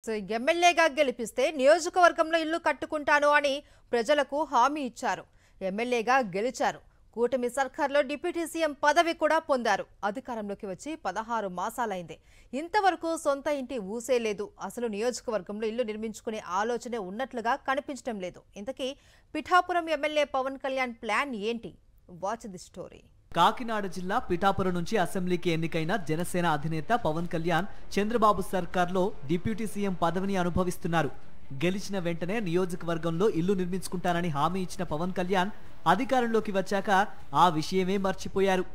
ఎమ్మెల్యేగా గెలిపిస్తే నియోజకవర్గంలో ఇల్లు కట్టుకుంటాను అని ప్రజలకు హామీ ఇచ్చారు. ఎమ్మెల్యేగా గెలిచారు. కూటమి సర్కార్లో డిప్యూటీ సీఎం పదవి కూడా పొందారు. అధికారంలోకి వచ్చి 16 మాసాలైంది. ఇంతవరకు సొంత ఇంటి ఊసే లేదు. అసలు నియోజకవర్గంలో ఇల్లు నిర్మించుకునే ఆలోచనే ఉన్నట్లుగా కనిపించడం లేదు. ఇంతకీ పిఠాపురం ఎమ్మెల్యే పవన్ కళ్యాణ్ ప్లాన్ ఏంటి? Watch the story. కాకినాడ జిల్లా పిఠాపురం నుంచి అసెంబ్లీకి ఎన్నికైన జనసేన అధినేత పవన్ కళ్యాణ్ చంద్రబాబు సర్కార్లో డిప్యూటీ సీఎం పదవిని అనుభవిస్తున్నారు. గెలిచిన వెంటనే నియోజకవర్గంలో ఇల్లు నిర్మించుకుంటానని హామీ ఇచ్చిన పవన్ కళ్యాణ్ అధికారంలోకి వచ్చాక ఆ విషయమే మర్చిపోయారు.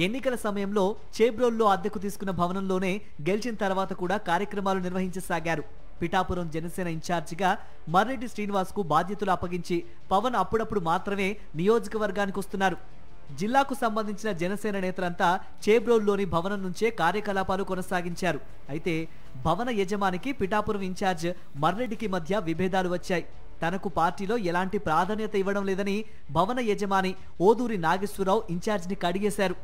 ఎన్నికల సమయంలో చేబ్రోల్లో అద్దెకు తీసుకున్న భవనంలోనే గెలిచిన తర్వాత కూడా కార్యక్రమాలు నిర్వహించసాగారు. పిఠాపురం జనసేన ఇన్ఛార్జిగా మర్రెడ్డి శ్రీనివాస్ కు బాధ్యతలు అప్పగించి పవన్ అప్పుడప్పుడు మాత్రమే నియోజకవర్గానికి వస్తున్నారు. జిల్లాకు సంబంధించిన జనసేన నేతలంతా చేబ్రోల్లోని భవనం నుంచే కార్యకలాపాలు కొనసాగించారు. అయితే భవన యజమానికి పిఠాపురం ఇన్ఛార్జ్ మర్రెడ్డికి మధ్య విభేదాలు వచ్చాయి. తనకు పార్టీలో ఎలాంటి ప్రాధాన్యత ఇవ్వడం లేదని భవన యజమాని ఓదూరి నాగేశ్వరరావు ఇన్ఛార్జిని కడిగేశారు.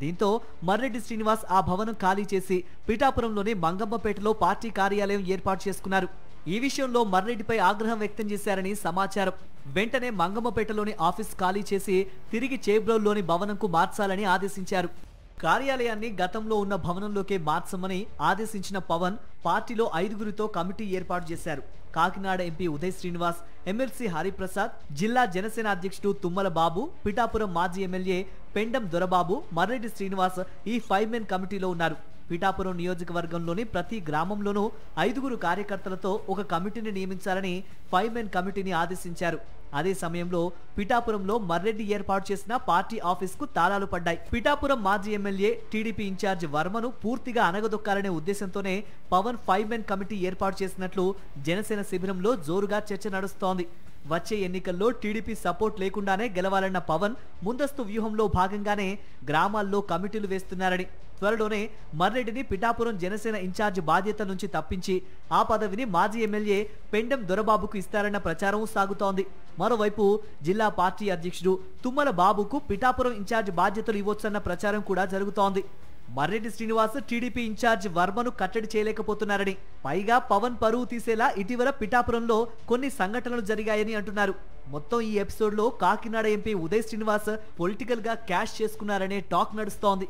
దీంతో మర్రెడ్డి శ్రీనివాస్ ఆ భవనం ఖాళీ చేసి పిఠాపురంలోని మంగమ్మపేటలో పార్టీ కార్యాలయం ఏర్పాటు చేసుకున్నారు. ఈ విషయంలో మర్రెడ్డిపై ఆగ్రహం వ్యక్తం చేశారని సమాచారం. వెంటనే మంగమ్మపేటలోని ఆఫీస్ ఖాళీ చేసి తిరిగి చేబ్రోల్లోని భవనంకు మార్చాలని ఆదేశించారు. కార్యాలయాన్ని గతంలో ఉన్న భవనంలోకే మార్చమని ఆదేశించిన పవన్ పార్టీలో 5గురితో కమిటీ ఏర్పాటు చేశారు. కాకినాడ ఎంపీ ఉదయ్ శ్రీనివాస్, ఎమ్మెల్సీ హరిప్రసాద్, జిల్లా జనసేన అధ్యక్షుడు తుమ్మల బాబు, పిఠాపురం మాజీ ఎమ్మెల్యే పెండం దొరబాబు, మర్రెడ్డి శ్రీనివాస్ ఈ 5 మెన్ కమిటీలో ఉన్నారు. పిఠాపురం నియోజకవర్గంలోని ప్రతి గ్రామంలోనూ 5గురు కార్యకర్తలతో ఒక కమిటీని నియమించాలని 5 మెన్ కమిటీని ఆదేశించారు. అదే సమయంలో పిఠాపురంలో మర్రెడ్డి ఏర్పాటు చేసిన పార్టీ ఆఫీస్ కు తాళాలు పడ్డాయి. పిఠాపురం మాజీ ఎమ్మెల్యే టీడీపీ ఇన్ఛార్జ్ వర్మను పూర్తిగా అనగదొక్కాలనే ఉద్దేశంతోనే పవన్ 5 మెన్ కమిటీ ఏర్పాటు చేసినట్లు జనసేన శిబిరంలో జోరుగా చర్చ నడుస్తోంది. వచ్చే ఎన్నికల్లో టీడీపీ సపోర్ట్ లేకుండానే గెలవాలన్న పవన్ ముందస్తు వ్యూహంలో భాగంగానే గ్రామాల్లో కమిటీలు వేస్తున్నారని, త్వరలోనే మర్రెడ్డిని పిఠాపురం జనసేన ఇన్ఛార్జ్ బాధ్యత నుంచి తప్పించి ఆ పదవిని మాజీ ఎమ్మెల్యే పెండెం దొరబాబుకు ఇస్తారన్న ప్రచారం సాగుతోంది. మరోవైపు జిల్లా పార్టీ అధ్యక్షుడు తుమ్మల బాబుకు పిఠాపురం ఇన్ఛార్జ్ బాధ్యతలు ఇవ్వొచ్చన్న ప్రచారం కూడా జరుగుతోంది. మర్రెడ్డి శ్రీనివాస్ టీడీపీ ఇన్ఛార్జ్ వర్మను కట్టడి చేయలేకపోతున్నారని, పైగా పవన్ పరువు తీసేలా ఇటీవల పిఠాపురంలో కొన్ని సంఘటనలు జరిగాయని అంటున్నారు. మొత్తం ఈ ఎపిసోడ్ లో కాకినాడ ఎంపీ ఉదయ్ శ్రీనివాస్ పొలిటికల్ గా క్యాష్ చేసుకున్నారనే టాక్ నడుస్తోంది.